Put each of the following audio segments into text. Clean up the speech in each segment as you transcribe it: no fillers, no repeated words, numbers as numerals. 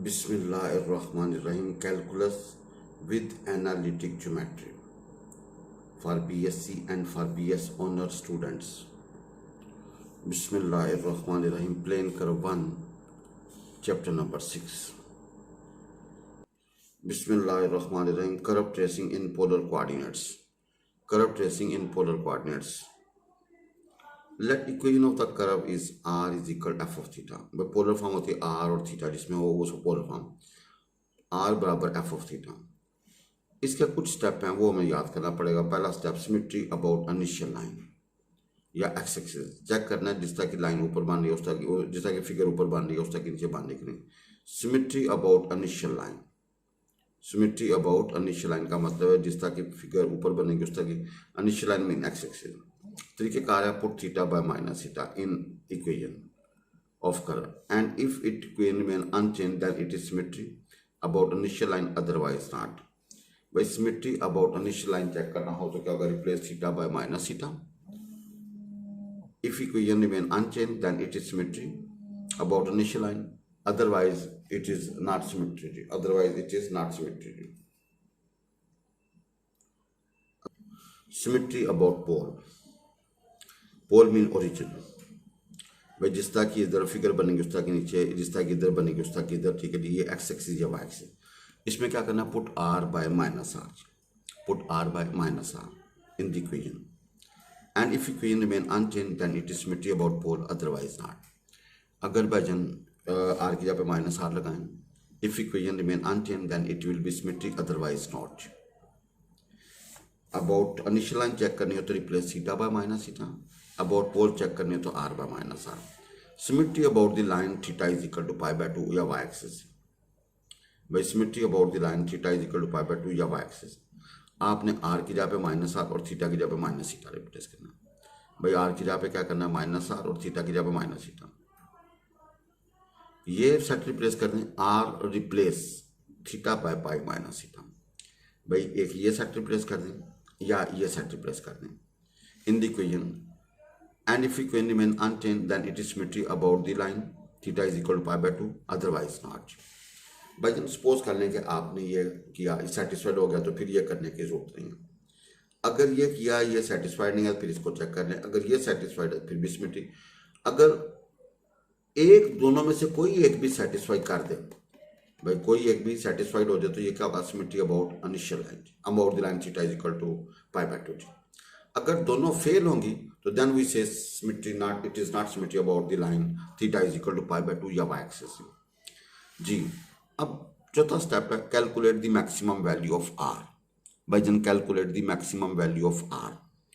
Bismillahirrahmanirrahim. Calculus with analytic geometry for BSc and for BS honor students. Bismillahirrahmanirrahim. Plane curve 1, chapter number 6. Bismillahirrahmanirrahim. Curve tracing in polar coordinates. Curve tracing in polar coordinates. Let equation of the curve is r is equal to f of theta. भाई polar form होती है r और theta, जिसमें वो उसको polar form r बराबर f of theta. इसके कुछ स्टेप हैं, वो हमें याद करना पड़ेगा. पहला step symmetry about initial line या एक्स एक्सिस चेक करना है. जिस तरह की लाइन ऊपर बन रही है उस तरह की, जिस तरह की फिगर ऊपर बन रही है उस तरह की नीचे बनने की नहीं. Symmetry about initial line. Symmetry about initial line का मतलब है जिस तरह की फिगर ऊपर बनेगी उस तरह की इनिशियल लाइन में एक्स एक्सिस. तरीकेकार है put theta by minus theta in equation of curve and if it equation remain unchange then it is symmetry about initial line otherwise not. भाई symmetry about initial line check करना हो तो क्या होगा, replace theta by minus theta. If equation remain unchange then it is symmetry about initial line otherwise it is not symmetry. Otherwise it is not symmetry. Symmetry about pole. Pole mean origin. भाई जिस तरह की इधर figure बनेगी उस तरह की नीचे, जिस तरह की इधर बनेगी उस तरह की इधर. ठीक है, ये एक्स एक्सिस या वाई एक्सिस. इसमें क्या करना है, put R by minus R. Put R by minus R in the equation and if equation remain unchange then it is symmetry about pole otherwise not. अगर भाईजान आर की जगह पे माइनस आर लगाएं, if equation remain unchange then it will be symmetry otherwise not. About initial line check करनी हो तो replace theta by minus theta. About pole check करनी हो तो R by minus R. Symmetry about the line theta is equal to pi by 2 या Y axis. भाई symmetry about the line theta is equal to pi by 2 या Y axis. आपने are की जगह पे माइनस आर और theta की जगह पे माइनस थीटा रिप्लेस करना. भाई आर की जगह पे क्या करना है, माइनस आर और थीटा की जगह पे माइनस थीटा. ये सेट रिप्लेस कर दें, R replace theta by pi minus theta. भाई एक ये सेट रिप्लेस कर दें या ये सेट रिप्लेस कर दें इन the equation and if equation remain unchanged then it is symmetry about the line theta is equal to pi by 2 otherwise not. भाई जब सपोज कर लें कि आपने ये किया, सेटिस्फाइड हो गया तो फिर ये करने की जरूरत नहीं है. अगर ये किया, ये सेटिस्फाइड नहीं है फिर इसको चेक कर लें. अगर ये सेटिस्फाइड है फिर भी सिमेट्री. अगर एक दोनों में से कोई एक भी सेटिस्फाई कर दे, भाई कोई एक भी सेटिस्फाइड हो जाए तो ये क्या होगा, symmetry about initial line about the line theta is equal to pi by 2. अगर दोनों फेल होंगी तो then we say symmetry not, it is not symmetry about the line theta is equal to pi by 2 या Y axis. जी अब चौथा step है calculate the maximum value of are. भाई जन calculate the maximum value of R.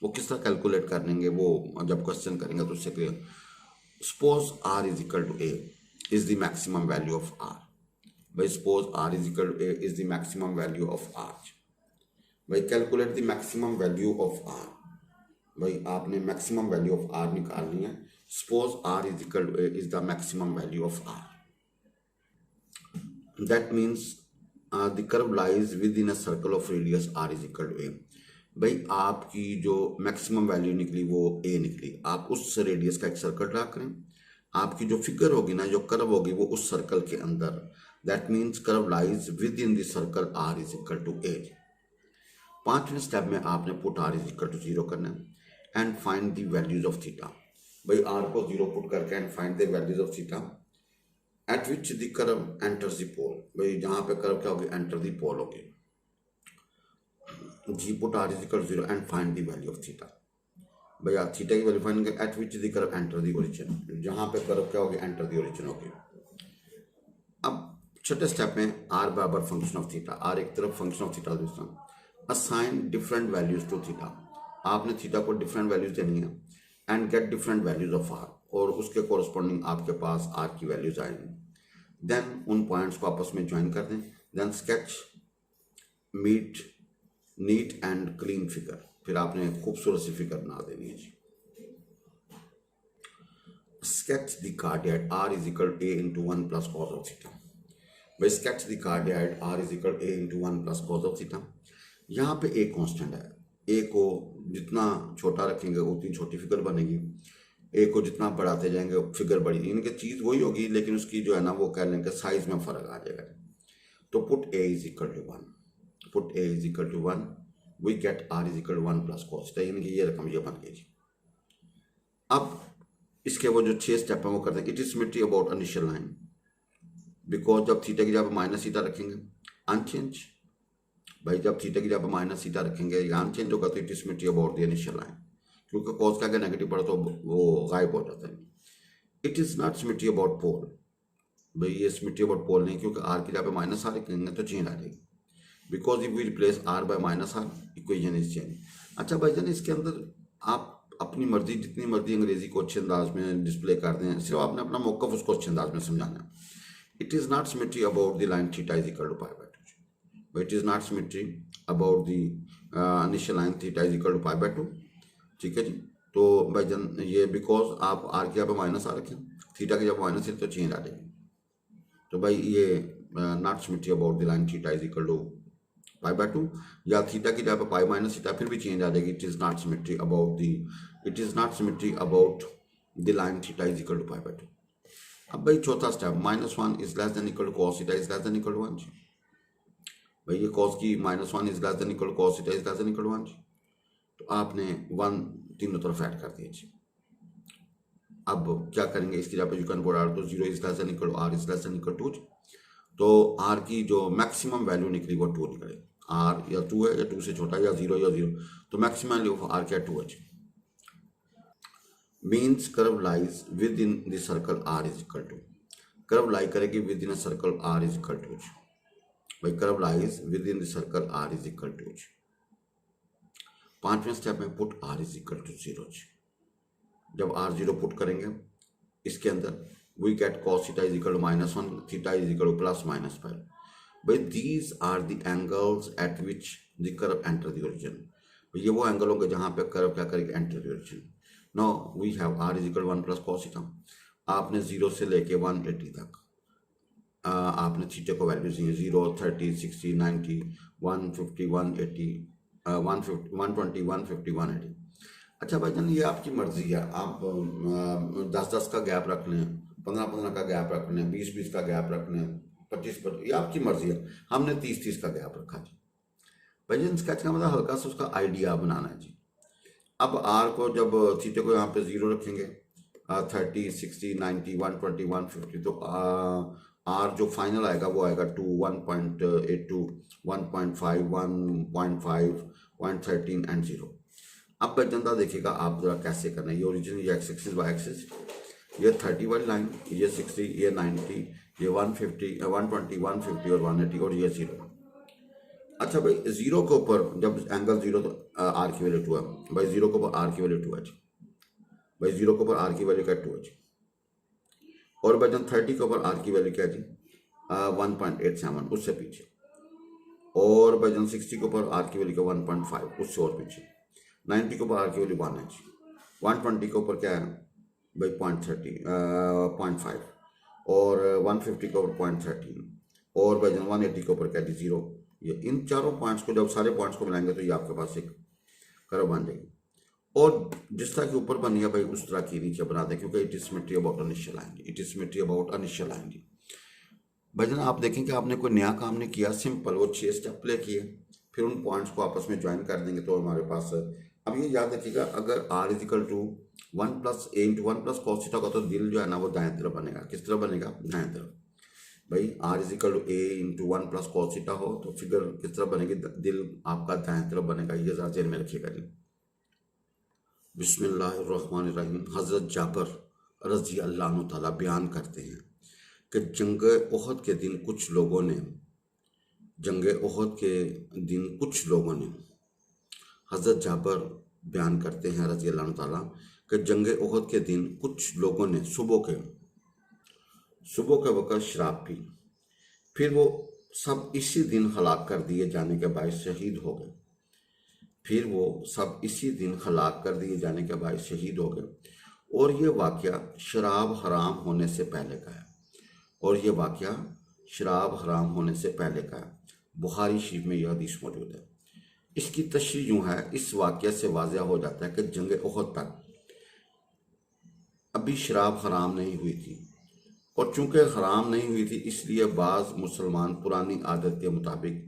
वो किस तरह कैलकुलेट करेंगे, वो जब क्वेश्चन करेंगे तो उससे clear. Suppose r is equal to a is the maximum value of are. भाई suppose r is equal to a is the maximum value of are. भाई calculate the maximum value of are. भाई आपने maximum value of r निकालनी है. Suppose r is equal to a is the maximum value of r. That means the curve lies within a circle of radius r is equal to ए. भाई आपकी जो maximum value निकली वो ए निकली. आप उस रेडियस का एक सर्कल ड्रा करें. आपकी जो फिगर होगी ना, जो कर्व होगी वो उस सर्कल के अंदर. That means curve lies within the circle r is equal to a. पांचवें स्टेप में आपने put r is equal to 0 करना है and find the values of theta. भाई आर को 0 पुट करके and find the values of theta at which the curve enters the pole. भाई जहां पे कर्व क्या होगी, एंटर द पोल होगी. जी put r is equal to 0 and find the value of theta. भाई आप थीटा की वैल्यू फाइंड करें at which the curve enter the origin. जहां पे कर्व क्या होगी, एंटर द ओरिजिन होगी. अब छठे स्टेप में आर बराबर फंक्शन ऑफ थीटा. आर एक तरफ, फंक्शन ऑफ थीटा दूसरा. Assign different values to theta. आपने थीटा को डिफरेंट वैल्यूज देनी है and get different values of r. और उसके कोरस्पॉन्डिंग आपके पास आर की वैल्यूज आएंगी. देन उन पॉइंट्स को आपस में ज्वाइन कर दें. Then sketch meet neat and clean figure. फिर आपने खूबसूरत सी फिगर बना देनी है जी. Sketch the cardioid r is equal to A into 1 plus cos of theta. भाई sketch the cardioid r is equal to A into 1 plus cos of theta. यहाँ पे ए कांस्टेंट है. ए को जितना छोटा रखेंगे उतनी छोटी फिगर बनेगी. ए को जितना बढ़ाते जाएंगे फिगर बढ़ी, इनकी चीज़ वही होगी लेकिन उसकी जो है ना वो कह लेंगे साइज में फ़र्क आ जाएगा। तो put A is equal to 1, put A is equal to 1, we get R is equal to 1 plus cos theta, इनकी ये रकम ये बन गई जी। अब इसके वो जो 6 स्टेप है वो करते हैं। It is symmetry about initial line, because जब थीटा की जगह माइनस थीटा रखेंगे अनचेंज, भाई जब थीटा की जगह माइनस थीटा रखेंगे या अनचेंज होगा तो it is symmetry about the initial line, क्योंकि कॉस का अगर नेगेटिव पड़ा तो वो गायब हो जाता है। It is not symmetry about pole, भाई ये सिमेट्री अबाउट पोल नहीं, क्योंकि आर की जगह माइनस आर रखेंगे तो चेंज आ जाएगी, because if we replace R by minus R equation is change. अच्छा भाईजान इसके अंदर आप अपनी मर्जी जितनी मर्जी अंग्रेजी को अच्छे अंदाज में डिस्प्ले कर दें, सिर्फ आपने अपना मौकफ उसको अच्छे अंदाज में समझाना है। It is not symmetry about the line theta is equal to pi by 2, but it is not symmetry about the initial line theta is equal to pi by 2, ठीक है जी। तो भाईजान ये बिकॉज आप आर की जगह माइनस आर रखें, theta की जगह माइनस है तो चेंज आ जाएगी। तो भाई ये not symmetry about the line theta is equal to pi by 2, या थीटा की जगह पाई माइनस थीटा फिर भी चेंज आ जाएगी। It is not symmetry about the, it is not symmetry about the line theta is equal to pi by 2। अब भाई चौथा step, -1 is less than equal to cos theta is less than equal to 1 जी। भाई ये cos की -1 is less than equal to cos theta is less than equal to 1 जी। तो आपने 1 तीनों तरफ ऐड कर दिया जी। अब क्या करेंगे, इसकी जगह पे यू कैन पुट आर, तो 0 is less than equal to R is less than equal to 2। तो आर की जो मैक्सिमम वैल्यू निकली वो 2 निकले, आर या 2 है या 2 से छोटा या 0 या 0, तो मैक्सिमम वैल्यू ऑफ आर क्या 2 है। Means curve lies within the circle r is equal to, curve lie करेगी within a circle r is equal to, भाई curve lies within the circle r is equal to. पांचवें step में put r is equal to 0। जब r 0 put करेंगे इसके अंदर we get cos theta is equal to -1, theta is equal to plus minus pi. भाई these are the angles at which the curve enter the origin, ये वो angle होंगे जहां पे कर्व क्या करेगी, enter the origin. Now we have R is equal to 1 plus cos theta. आपने 0 से लेके 180 तक आपने थीटा को वैल्यूज दी 0, 30, 60, 90, 150, 180, 150, 120, 150, 180। अच्छा भाईजान ये आपकी मर्जी है, आप 10-10 का गैप रख लें, 15-15 का गैप रख लें, 20-20 का गैप रख लें, 25-25, ये आपकी मर्जी है। हमने 30-30 का गैप रखा जी। भाईजान स्केच का मतलब हल्का सा उसका आइडिया बनाना है जी। अब आर को जब थीटा को यहाँ पे 0 रखेंगे, 30, 60, 90, 120, 150, तो आर जो फाइनल आएगा वो आएगा 2, 1.82, 1.5, 1.5, 1.13 एंड 0। अब भाईजान देखिएगा आप जरा कैसे करना है, ये ओरिजिन, ये एक्स एक्सिस वाई एक्सिस, ये 30 वाली लाइन, ये 60, ये 90, ये 150, 120, 150 और 180 और ये 0। अच्छा भाई 0 के ऊपर जब एंगल 0 तो आर की वैल्यू 2 है, भाई 0 के ऊपर आर की वैल्यू 2 है जी, भाई 0 के ऊपर आर की वैल्यू क्या 2 है जी। और भाईजान 30 के ऊपर आर की वैल्यू क्या है जी, 1.87 उससे पीछे। और भाईजान 60 के ऊपर आर की वैल्यू क्या 1.5 उससे और पीछे। 90 के ऊपर आर की वैल्यू 1 है जी। 120 के ऊपर क्या है भाई 0.5 और 150 के ऊपर 0.13 और भाईजान 180 के ऊपर क्या जी 0। ये इन चारों पॉइंट्स को जब सारे पॉइंट्स को मिलाएंगे तो ये आपके पास एक कर्व बन जाएगी। और जिस तरह के ऊपर बनी है भाई उस तरह की नीचे बना दें, क्योंकि it is symmetry about initial line, it is symmetry about initial line. भाईजान आप देखें कि आपने कोई नया काम नहीं किया, सिंपल वो 6 स्टेप प्ले किए, फिर उन पॉइंट्स को आपस में ज्वाइन कर देंगे तो हमारे पास। अब ये याद रखिएगा अगर R is equal to 1 plus A into 1 plus cos theta होगा तो दिल जो है ना वो दाएं तरफ बनेगा। किस तरफ बनेगा, दाएं तरफ। भाई R is equal to A into 1 plus cos theta हो तो फिगर किस तरफ बनेगी, दिल आपका दाएं तरफ बनेगा। ये जरा जेल में रखिएगा जी। बिस्मिल्लाहिर्रहमानिर्रहीम। हज़रत जाबर रज़ी अल्लाह तआला बयान करते हैं कि जंग ओहद के दिन कुछ लोगों ने, हज़रत जाबर बयान करते हैं रज़ी अल्लाह तआला कि जंग ओहद के दिन कुछ लोगों ने सुबह के वक़्त शराब पी, फिर वो सब इसी दिन हलाक कर दिए जाने के बायस शहीद हो गए। और ये वाक़या शराब हराम होने से पहले का है। बुखारी शरीफ में यह हदीस मौजूद है। इसकी तशरीह यूँ है, इस वाक़या से वाज़ह हो जाता है कि जंग ओहद तक अभी शराब हराम नहीं हुई थी, और चूंकि हराम नहीं हुई थी इसलिए बाज़ मुसलमान पुरानी आदत के मुताबिक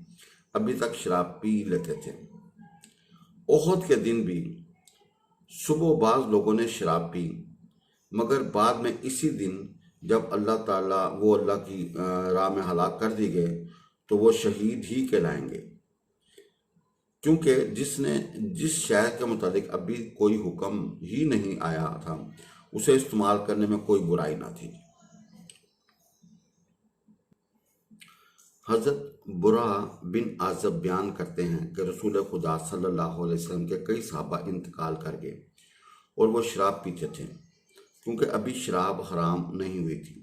अभी तक शराब पी लेते थे। ओहद के दिन भी सुबह बाज़ लोगों ने शराब पी, मगर बाद में इसी दिन जब अल्लाह की राह में हलाक कर दिए गए तो वो शहीद ही कहलाएंगे, क्योंकि जिस शहर के मुतालिक अभी कोई हुक्म ही नहीं आया था उसे इस्तेमाल करने में कोई बुराई ना थी। हज़रत बुरा बिन आज़ब बयान करते हैं कि रसूल खुदा सल्लल्लाहु अलैहि वसल्लम के कई सहाबा इंतकाल कर गए और वो शराब पीते थे, क्योंकि अभी शराब हराम नहीं हुई थी।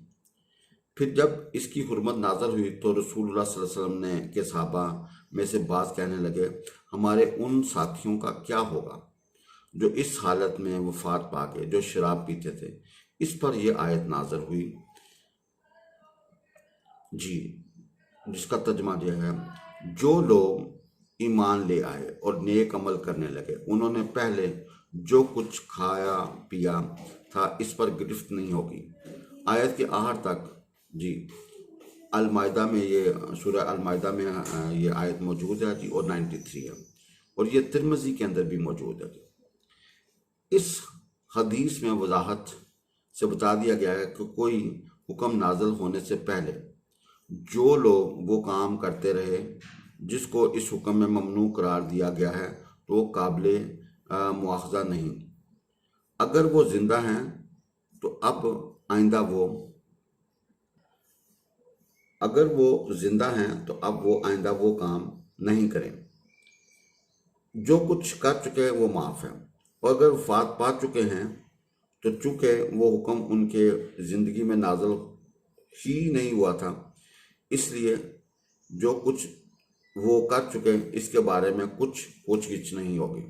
फिर जब इसकी हुर्मत नाज़िल हुई तो रसूलुल्लाह सल्लल्लाहु अलैहि वसल्लम ने के सहाबा में से बाज़ कहने लगे, हमारे उन साथियों का क्या होगा जो इस हालत में वफात पा गए जो शराब पीते थे। इस पर यह आयत नाज़िल हुई जी, जिसका तर्जुमा यह है, जो लोग ईमान ले आए और नेक अमल करने लगे उन्होंने पहले जो कुछ खाया पिया था इस पर गिरफ्त नहीं होगी। आयत के आखिर तक जी अल-माइदा में ये सूरह अल-माइदा में ये आयत मौजूद है जी, और 93 है, और ये तिरमिज़ी के अंदर भी मौजूद है जी। इस हदीस में वजाहत से बता दिया गया है कि कोई हुक्म नाज़िल होने से पहले जो लोग वो काम करते रहे जिसको इस हुक्म में ममनू करार दिया गया है तो वो काबिल मुआखज़ा नहीं। अगर वो जिंदा हैं तो अब आइंदा वो अगर वो जिंदा हैं तो अब वो आइंदा वो काम नहीं करें। जो कुछ कर चुके हैं वो माफ़ है, और अगर वफात पा चुके हैं तो चूँकि वो हुक्म उनके ज़िंदगी में नाज़िल ही नहीं हुआ था इसलिए जो कुछ वो कर चुके हैं इसके बारे में कुछ पूछगिछ नहीं होगी।